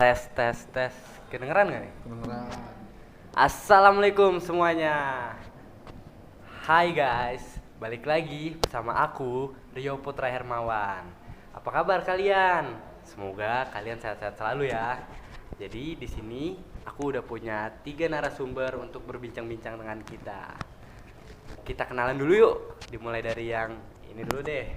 Tes, tes, tes. Kedengeran gak nih? Kedengeran. Assalamualaikum semuanya. Hai guys, balik lagi bersama aku Rio Putra Hermawan. Apa kabar kalian? Semoga kalian sehat-sehat selalu ya. Jadi di sini aku udah punya 3 narasumber untuk berbincang-bincang dengan kita. Kita kenalan dulu yuk. Dimulai dari yang ini dulu deh.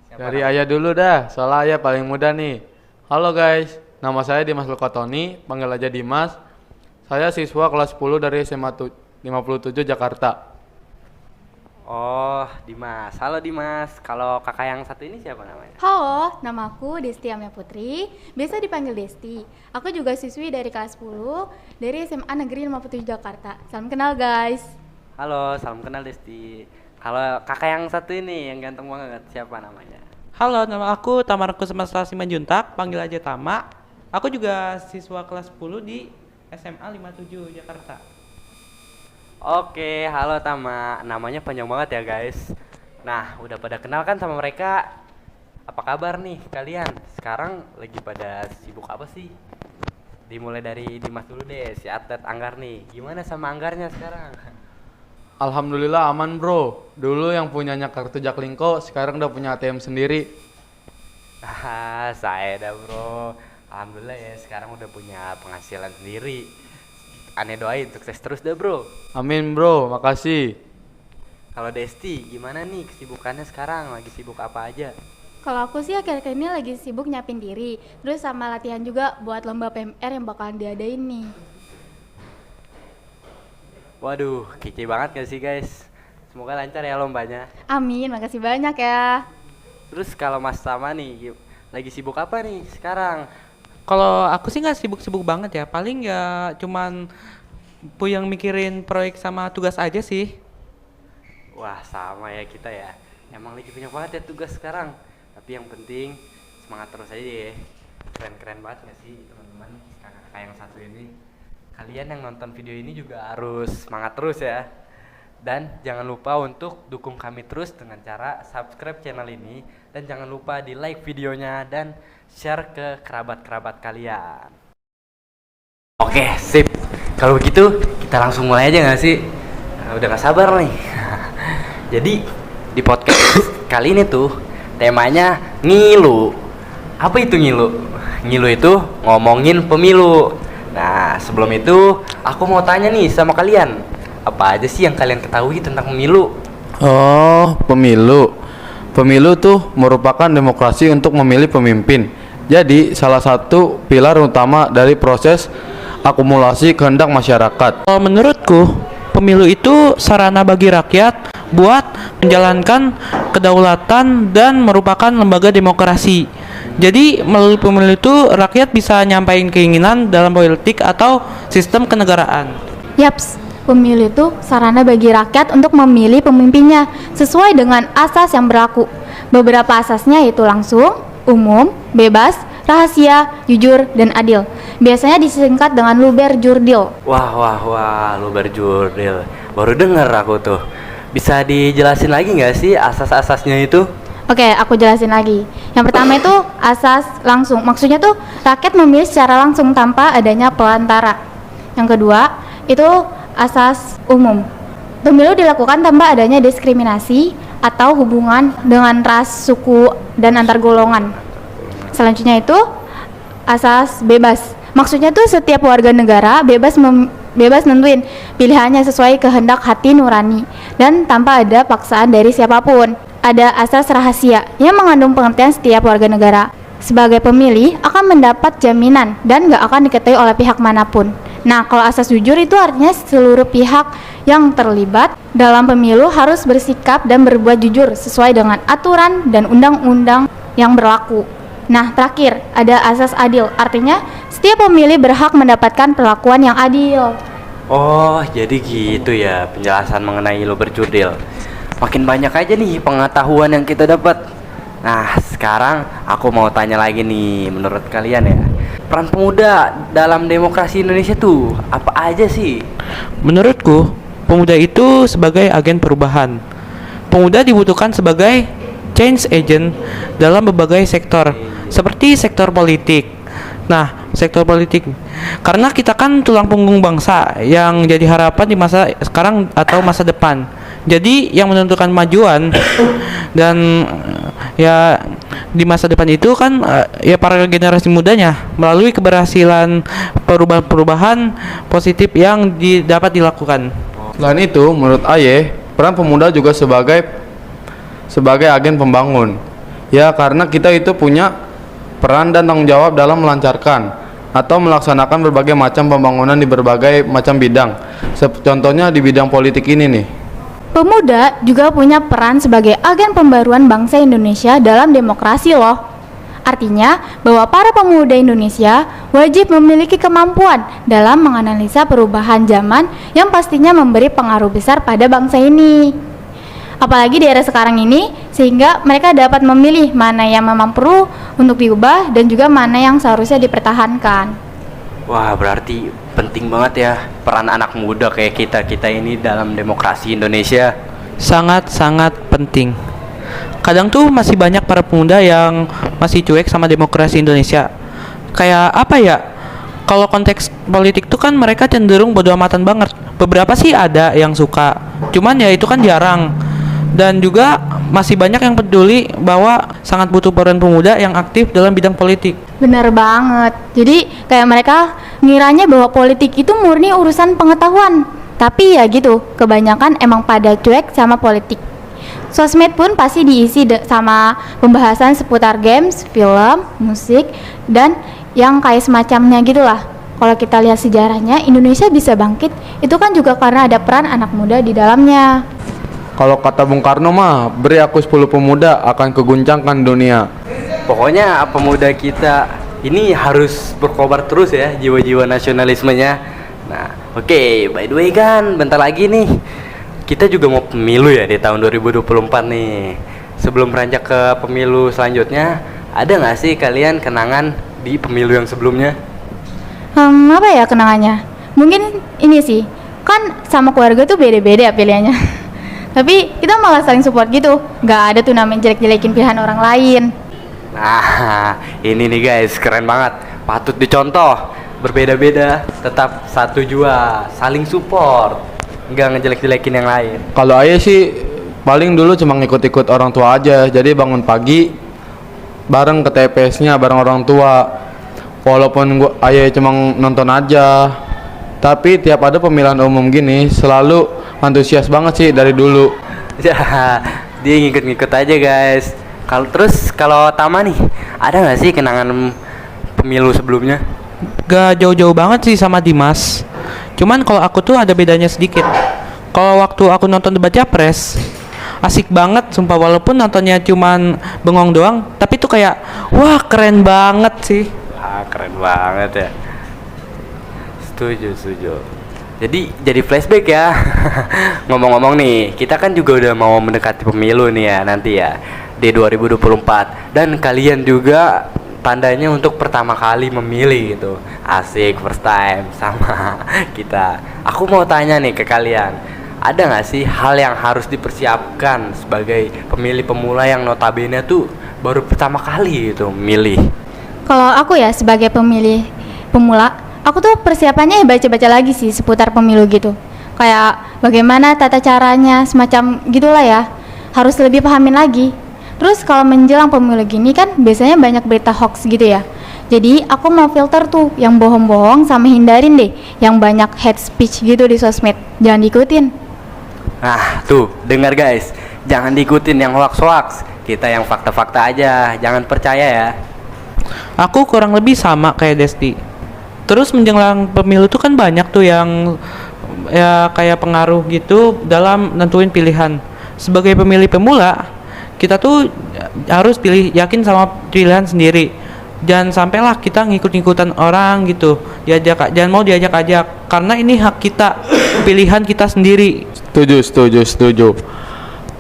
Siapa Dari namanya? Ayah dulu dah, soalnya Ayah paling muda nih. Halo guys, nama saya Dimas Lukotoni, panggil aja Dimas. Saya siswa kelas 10 dari SMA 57 Jakarta. Oh, Dimas. Halo Dimas. Kalau kakak yang satu ini siapa namanya? Halo, nama aku Desti Amya Putri, biasa dipanggil Desti. Aku juga siswi dari kelas 10 dari SMA Negeri 57 Jakarta. Salam kenal guys. Halo, salam kenal Desti. Kalau kakak yang satu ini yang ganteng banget, siapa namanya? Halo, nama aku Tamarkus Semesta Simanjuntak, panggil aja Tama. Aku juga siswa kelas 10 di SMA 57 Jakarta. Oke, halo Tama. Namanya panjang banget ya guys. Nah, udah pada kenal kan sama mereka? Apa kabar nih kalian? Sekarang lagi pada sibuk apa sih? Dimulai dari Dimas dulu deh, si atlet Anggar nih. Gimana sama Anggarnya sekarang? Alhamdulillah aman bro. Dulu yang punyanya kartu Jaklingko, sekarang udah punya ATM sendiri. Saya dah bro. Alhamdulillah ya, sekarang udah punya penghasilan sendiri. Aneh doain sukses terus dah bro. Amin bro, makasih. Kalau Desti, gimana nih kesibukannya sekarang? Lagi sibuk apa aja? Kalau aku sih akhir-akhir ini lagi sibuk nyiapin diri, terus sama latihan juga buat lomba PMR yang bakalan diadain nih. Waduh, kece banget gak sih guys? Semoga lancar ya lombanya. Amin, makasih banyak ya. Terus kalau Mas Tama nih, lagi sibuk apa nih sekarang? Kalau aku sih nggak sibuk-sibuk banget ya, paling ya cuman yang mikirin proyek sama tugas aja sih. Wah, sama ya kita ya. Emang lagi banyak banget ya tugas sekarang. Tapi yang penting semangat terus aja ya. Keren-keren banget gak sih teman-teman kakak yang satu ini. Kalian yang nonton video ini juga harus semangat terus ya. Dan jangan lupa untuk dukung kami terus dengan cara subscribe channel ini. Dan jangan lupa di like videonya dan share ke kerabat-kerabat kalian. Oke, sip. Kalau begitu kita langsung mulai aja gak sih? Udah gak sabar nih. Jadi di podcast kali ini tuh temanya ngilu. Apa itu ngilu? Ngilu itu ngomongin pemilu. Nah, sebelum itu aku mau tanya nih sama kalian. Apa aja sih yang kalian ketahui tentang pemilu? Oh, pemilu. Pemilu tuh merupakan demokrasi untuk memilih pemimpin. Jadi, salah satu pilar utama dari proses akumulasi kehendak masyarakat. Kalau menurutku, pemilu itu sarana bagi rakyat buat menjalankan kedaulatan dan merupakan lembaga demokrasi. Jadi melalui pemilu itu rakyat bisa nyampaikan keinginan dalam politik atau sistem kenegaraan. Yaps, pemilu itu sarana bagi rakyat untuk memilih pemimpinnya sesuai dengan asas yang berlaku. Beberapa asasnya yaitu langsung, umum, bebas, rahasia, jujur, dan adil. Biasanya disingkat dengan luber jurdil. Wah, lu berjurdil. Baru denger aku tuh. Bisa dijelasin lagi nggak sih asas-asasnya itu? Oke, aku jelasin lagi. Yang pertama itu asas langsung. Maksudnya tuh rakyat memilih secara langsung tanpa adanya pelantara. Yang kedua, itu asas umum. Pemilu dilakukan tanpa adanya diskriminasi atau hubungan dengan ras, suku, dan antar golongan. Selanjutnya itu asas bebas. Maksudnya tuh setiap warga negara bebas nentuin pilihannya sesuai kehendak hati nurani dan tanpa ada paksaan dari siapapun. Ada asas rahasia yang mengandung pengertian setiap warga negara sebagai pemilih akan mendapat jaminan dan gak akan diketahui oleh pihak manapun. Nah, kalau asas jujur itu artinya seluruh pihak yang terlibat dalam pemilu harus bersikap dan berbuat jujur sesuai dengan aturan dan undang-undang yang berlaku. Nah, terakhir ada asas adil, artinya setiap pemilih berhak mendapatkan perlakuan yang adil. Oh, jadi gitu ya penjelasan mengenai lu berjurdil. Makin banyak aja nih pengetahuan yang kita dapat. Nah, sekarang aku mau tanya lagi nih, menurut kalian ya, peran pemuda dalam demokrasi Indonesia tuh apa aja sih? Menurutku, pemuda itu sebagai agen perubahan. Pemuda dibutuhkan sebagai change agent dalam berbagai sektor, seperti sektor politik, Nah, sektor politik. Karena kita kan tulang punggung bangsa yang jadi harapan di masa sekarang atau masa depan. Jadi yang menentukan kemajuan dan ya di masa depan itu kan ya para generasi mudanya melalui keberhasilan perubahan-perubahan positif yang dapat dilakukan. Selain itu, menurut Aye, peran pemuda juga sebagai agen pembangun. Ya, karena kita itu punya peran dan tanggung jawab dalam melancarkan atau melaksanakan berbagai macam pembangunan di berbagai macam bidang. Contohnya di bidang politik ini nih. Pemuda juga punya peran sebagai agen pembaruan bangsa Indonesia dalam demokrasi loh. Artinya bahwa para pemuda Indonesia wajib memiliki kemampuan dalam menganalisa perubahan zaman yang pastinya memberi pengaruh besar pada bangsa ini. Apalagi di era sekarang ini, sehingga mereka dapat memilih mana yang memang perlu untuk diubah dan juga mana yang seharusnya dipertahankan. Wah, berarti penting banget ya peran anak muda kayak kita ini dalam demokrasi Indonesia. Sangat-sangat penting. Kadang tuh masih banyak para pemuda yang masih cuek sama demokrasi Indonesia. Kayak apa ya? Kalau konteks politik tuh kan mereka cenderung bodo amatan banget. Beberapa sih ada yang suka, cuman ya itu kan jarang. Dan juga masih banyak yang peduli bahwa sangat butuh peran pemuda yang aktif dalam bidang politik. Bener banget. Jadi kayak mereka ngiranya bahwa politik itu murni urusan pengetahuan. Tapi ya gitu, kebanyakan emang pada cuek sama politik. Sosmed pun pasti diisi sama pembahasan seputar games, film, musik, dan yang kayak semacamnya gitulah. Kalau kita lihat sejarahnya, Indonesia bisa bangkit, itu kan juga karena ada peran anak muda di dalamnya. Kalau kata Bung Karno mah, beri aku 10 pemuda akan keguncangkan dunia. Pokoknya pemuda kita ini harus berkobar terus ya jiwa-jiwa nasionalismenya. Nah, oke, by the way kan bentar lagi nih kita juga mau pemilu ya di tahun 2024 nih. Sebelum beranjak ke pemilu selanjutnya, ada nggak sih kalian kenangan di pemilu yang sebelumnya? Apa ya kenangannya? Mungkin ini sih, kan sama keluarga tuh beda-beda pilihannya. Tapi kita malah saling support gitu, nggak ada tuh namanya jelek-jelekin pilihan orang lain. Nah, ini nih guys, keren banget, patut dicontoh. Berbeda-beda, tetap satu jua, saling support, nggak ngejelek-jelekin yang lain. Kalau Aye sih paling dulu cuma ngikut-ikut orang tua aja. Jadi bangun pagi bareng ke TPS-nya bareng orang tua. Walaupun Aye cuma nonton aja, tapi tiap ada pemilihan umum gini selalu antusias banget sih dari dulu. Ya, dia ngikut-ngikut aja guys. Kalau Tama nih, ada nggak sih kenangan pemilu sebelumnya? Gak jauh-jauh banget sih sama Dimas. Cuman kalau aku tuh ada bedanya sedikit. Kalau waktu aku nonton debat Capres, asik banget sumpah, walaupun nontonnya cuman bengong doang, tapi tuh kayak wah keren banget sih. Wah, keren banget ya. Setuju. Jadi flashback ya. Ngomong-ngomong nih, kita kan juga udah mau mendekati pemilu nih ya nanti ya di 2024. Dan kalian juga tandanya untuk pertama kali memilih gitu. Asik, first time sama kita. Aku mau tanya nih ke kalian, ada nggak sih hal yang harus dipersiapkan sebagai pemilih pemula yang notabene tuh baru pertama kali gitu milih? Kalau aku ya sebagai pemilih pemula, aku tuh persiapannya baca-baca lagi sih seputar pemilu gitu. Kayak bagaimana tata caranya, semacam gitulah ya. Harus lebih pahamin lagi. Terus kalau menjelang pemilu gini kan biasanya banyak berita hoax gitu ya. Jadi aku mau filter tuh yang bohong-bohong sama hindarin deh yang banyak hate speech gitu di sosmed. Jangan diikutin. Nah, tuh, dengar guys. Jangan diikutin yang hoax-hoax. Kita yang fakta-fakta aja, jangan percaya ya. Aku kurang lebih sama kayak Desti. Terus menjelang pemilu tuh kan banyak tuh yang ya kayak pengaruh gitu dalam nentuin pilihan. Sebagai pemilih pemula, kita tuh harus yakin sama pilihan sendiri. Jangan sampailah kita ngikut-ngikutan orang gitu. Jangan mau diajak-ajak karena ini hak kita, pilihan kita sendiri. Setuju.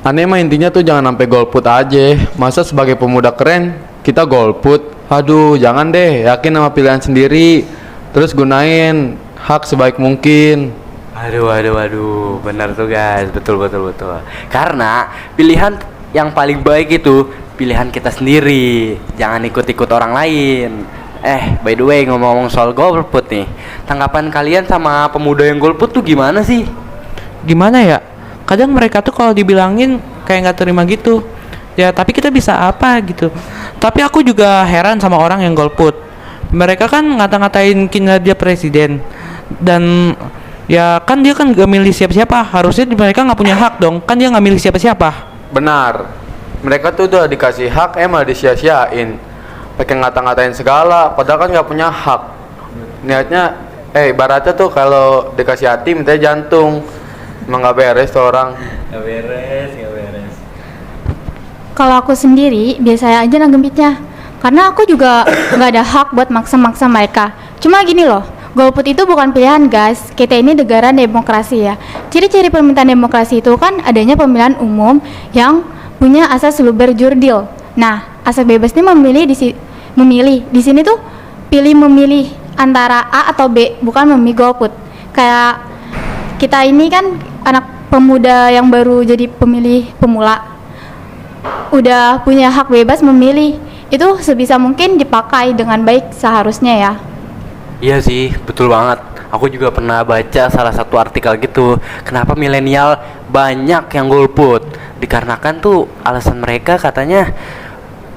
Aneh mah intinya tuh jangan sampai golput aja. Masa sebagai pemuda keren kita golput? Aduh, jangan deh, yakin sama pilihan sendiri. Terus gunain hak sebaik mungkin. Aduh, benar tuh guys, betul. Karena pilihan yang paling baik itu pilihan kita sendiri. Jangan ikut-ikut orang lain. By the way, ngomong-ngomong soal golput nih, tanggapan kalian sama pemuda yang golput tuh gimana sih? Gimana ya? Kadang mereka tuh kalau dibilangin kayak nggak terima gitu. Ya tapi kita bisa apa gitu. Tapi aku juga heran sama orang yang golput. Mereka kan ngata-ngatain kinerja presiden. Dan ya kan dia kan gak milih siapa-siapa. Harusnya mereka nggak punya hak dong. Kan dia nggak milih siapa-siapa. Benar. Mereka tuh udah dikasih hak emang disia-siain. Pakai ngata-ngatain segala, padahal kan nggak punya hak. Niatnya, ibaratnya tuh kalau dikasih hati minta jantung. Emang nggak beres tuh orang. Gak beres. Kalau aku sendiri biasa aja nanggepinnya, karena aku juga nggak ada hak buat maksa-maksa mereka. Cuma gini loh, golput itu bukan pilihan guys. Kita ini negara demokrasi ya. Ciri-ciri permintaan demokrasi itu kan adanya pemilihan umum yang punya asas luber jurdil. Nah, asas bebas ini memilih di sini tuh memilih antara A atau B, bukan memilih golput. Kayak kita ini kan anak pemuda yang baru jadi pemilih pemula, udah punya hak bebas memilih. Itu sebisa mungkin dipakai dengan baik seharusnya ya. Iya sih, betul banget. Aku juga pernah baca salah satu artikel gitu. Kenapa milenial banyak yang golput? Dikarenakan tuh alasan mereka katanya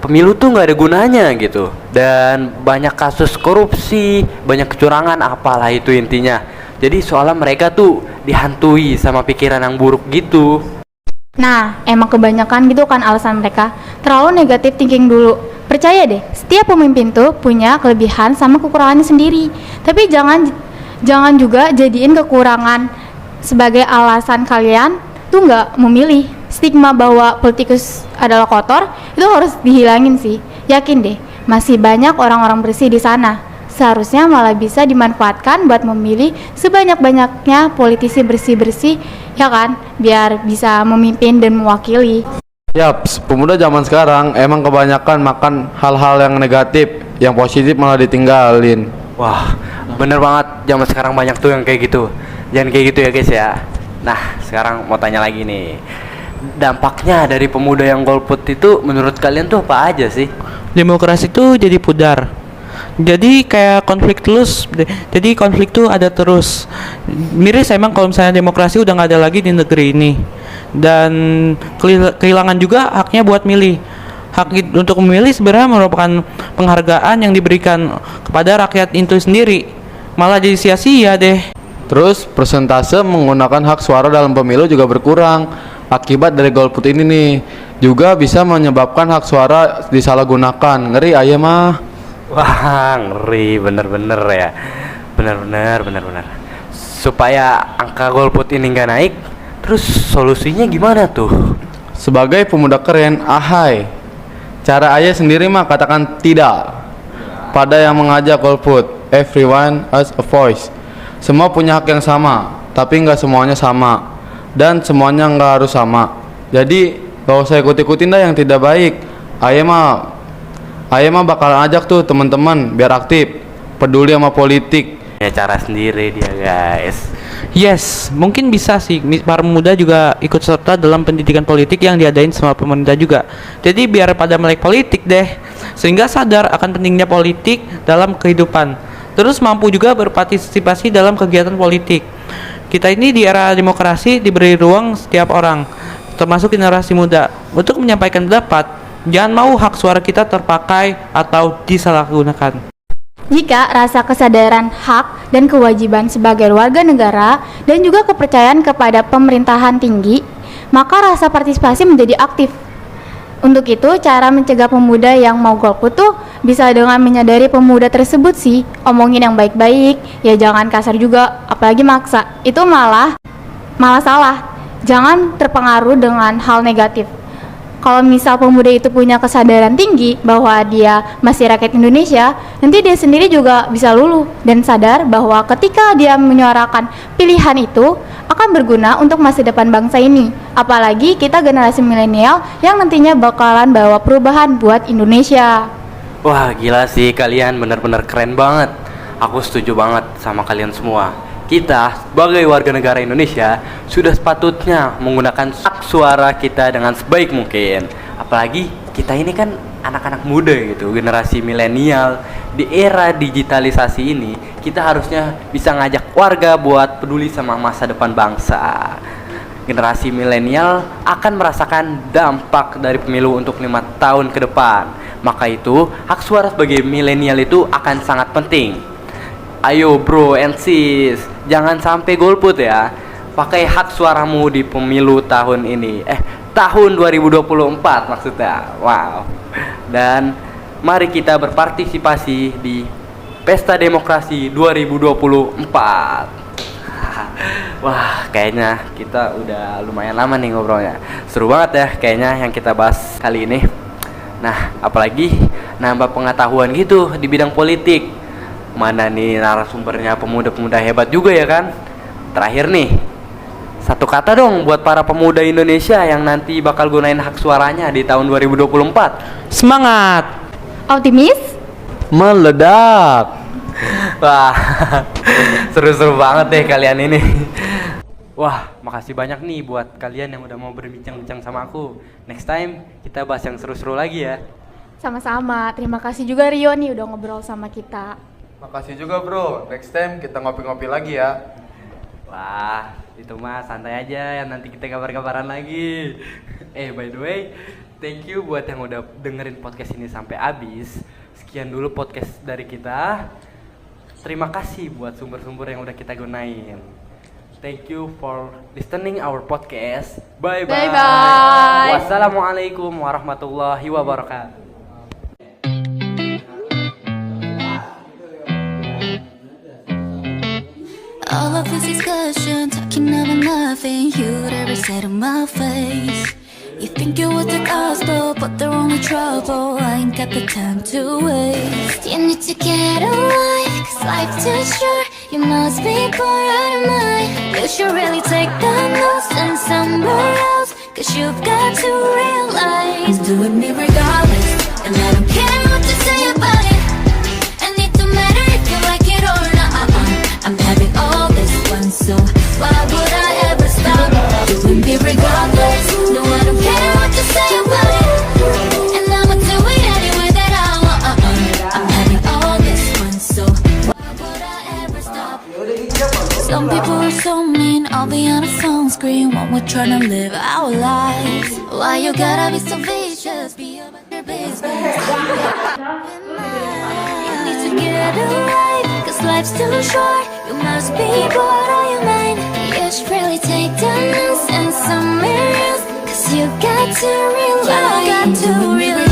pemilu tuh nggak ada gunanya gitu. Dan banyak kasus korupsi, banyak kecurangan, apalah itu intinya. Jadi soalnya mereka tuh dihantui sama pikiran yang buruk gitu. Nah, emang kebanyakan gitu kan alasan mereka. Terlalu negatif thinking dulu. Percaya deh, setiap pemimpin tuh punya kelebihan sama kekurangannya sendiri. Tapi jangan juga jadiin kekurangan sebagai alasan kalian tuh nggak memilih. Stigma bahwa politikus adalah kotor itu harus dihilangin sih. Yakin deh, masih banyak orang-orang bersih di sana. Seharusnya malah bisa dimanfaatkan buat memilih sebanyak-banyaknya politisi bersih-bersih, ya kan? Biar bisa memimpin dan mewakili. Yaps, pemuda zaman sekarang emang kebanyakan makan hal-hal yang negatif, yang positif malah ditinggalin. Wah, bener banget. Zaman sekarang banyak tuh yang kayak gitu. Jangan kayak gitu ya guys ya. Nah, sekarang mau tanya lagi nih. Dampaknya dari pemuda yang golput itu menurut kalian tuh apa aja sih? Demokrasi tuh jadi pudar. Jadi kayak konflik terus. Jadi konflik tuh ada terus. Miris emang kalau misalnya demokrasi udah nggak ada lagi di negeri ini. Dan kehilangan juga haknya buat milih. Hak untuk memilih sebenarnya merupakan penghargaan yang diberikan kepada rakyat itu sendiri. Malah jadi sia-sia deh. Terus persentase menggunakan hak suara dalam pemilu juga berkurang. Akibat dari golput ini nih juga bisa menyebabkan hak suara disalahgunakan. Ngeri aja mah. Wah, ngeri bener-bener ya. Bener-bener. Supaya angka golput ini nggak naik, terus solusinya gimana tuh? Sebagai pemuda keren, ahai. Cara ayah sendiri mah katakan tidak pada yang mengajak golput. Everyone has a voice. Semua punya hak yang sama, tapi nggak semuanya sama. Dan semuanya nggak harus sama. Jadi gak usah ikut-ikutin dah yang tidak baik. Ayah mah bakalan ajak tuh teman-teman biar aktif, peduli sama politik. Ya cara sendiri dia guys. Yes, mungkin bisa sih para pemuda juga ikut serta dalam pendidikan politik yang diadain sama pemerintah juga. Jadi biar pada melek politik deh, sehingga sadar akan pentingnya politik dalam kehidupan. Terus mampu juga berpartisipasi dalam kegiatan politik. Kita ini di era demokrasi diberi ruang setiap orang, termasuk generasi muda, untuk menyampaikan pendapat. Jangan mau hak suara kita terpakai atau disalahgunakan. Jika rasa kesadaran hak dan kewajiban sebagai warga negara dan juga kepercayaan kepada pemerintahan tinggi, maka rasa partisipasi menjadi aktif. Untuk itu, cara mencegah pemuda yang mau golput tuh bisa dengan menyadari pemuda tersebut sih. Omongin yang baik-baik, ya jangan kasar juga, apalagi maksa. Itu malah salah. Jangan terpengaruh dengan hal negatif. Kalau misal pemuda itu punya kesadaran tinggi bahwa dia masih rakyat Indonesia, nanti dia sendiri juga bisa luluh dan sadar bahwa ketika dia menyuarakan pilihan itu akan berguna untuk masa depan bangsa ini. Apalagi kita generasi milenial yang nantinya bakalan bawa perubahan buat Indonesia. Wah, gila sih, kalian bener-bener keren banget. Aku setuju banget sama kalian semua. Kita sebagai warga negara Indonesia sudah sepatutnya menggunakan hak suara kita dengan sebaik mungkin. Apalagi kita ini kan anak-anak muda gitu, generasi milenial di era digitalisasi ini, kita harusnya bisa ngajak warga buat peduli sama masa depan bangsa. Generasi milenial akan merasakan dampak dari pemilu untuk 5 tahun ke depan. Maka itu, hak suara sebagai milenial itu akan sangat penting. Ayo bro and sis, jangan sampai golput ya. Pakai hak suaramu di pemilu tahun ini. Tahun 2024 maksudnya. Wow. Dan mari kita berpartisipasi di Pesta Demokrasi 2024. Wah, kayaknya kita udah lumayan lama nih ngobrolnya. Seru banget ya kayaknya yang kita bahas kali ini. Nah, apalagi nambah pengetahuan gitu di bidang politik. Mana nih narasumbernya pemuda-pemuda hebat juga ya kan? Terakhir nih, satu kata dong buat para pemuda Indonesia yang nanti bakal gunain hak suaranya di tahun 2024. Semangat. Optimis? Meledak. Wah, seru-seru banget deh kalian ini. Wah, makasih banyak nih buat kalian yang udah mau berbincang-bincang sama aku. Next time kita bahas yang seru-seru lagi ya. Sama-sama. Terima kasih juga Rio nih udah ngobrol sama kita. Makasih juga bro. Next time kita ngopi-ngopi lagi ya. Wah, itu mah santai aja ya, nanti kita kabar-kabaran lagi. By the way, thank you buat yang udah dengerin podcast ini sampai habis. Sekian dulu podcast dari kita. Terima kasih buat sumber-sumber yang udah kita gunain. Thank you for listening our podcast. Bye bye. Bye-bye. Wassalamualaikum warahmatullahi wabarakatuh. All of this discussion, talking about nothing you'd ever said to my face. You think you're worth the gospel, but they're only trouble. I ain't got the time to waste. You need to get a life, 'cause life's too short. You must be bored out of mind. You should really take the notes and somewhere else, 'cause you've got to realize I'm doing me regardless, and I don't care what you say about it. And it don't matter if you like it or not. I'm having all this fun, so why would I ever stop doing me regardless? No, I don't care what you say about it, and I'ma do it any way that I want. I'm having all this fun, so why would I ever stop? Some people are so mean, I'll be on a phone screen when we're trying to live our lives. Why you gotta be so vicious? Be about your business. You need to get a life, 'cause life's too short. You must be bored on your mind. You should really take the notes and somewhere else, 'cause you got to realize. You got to realize.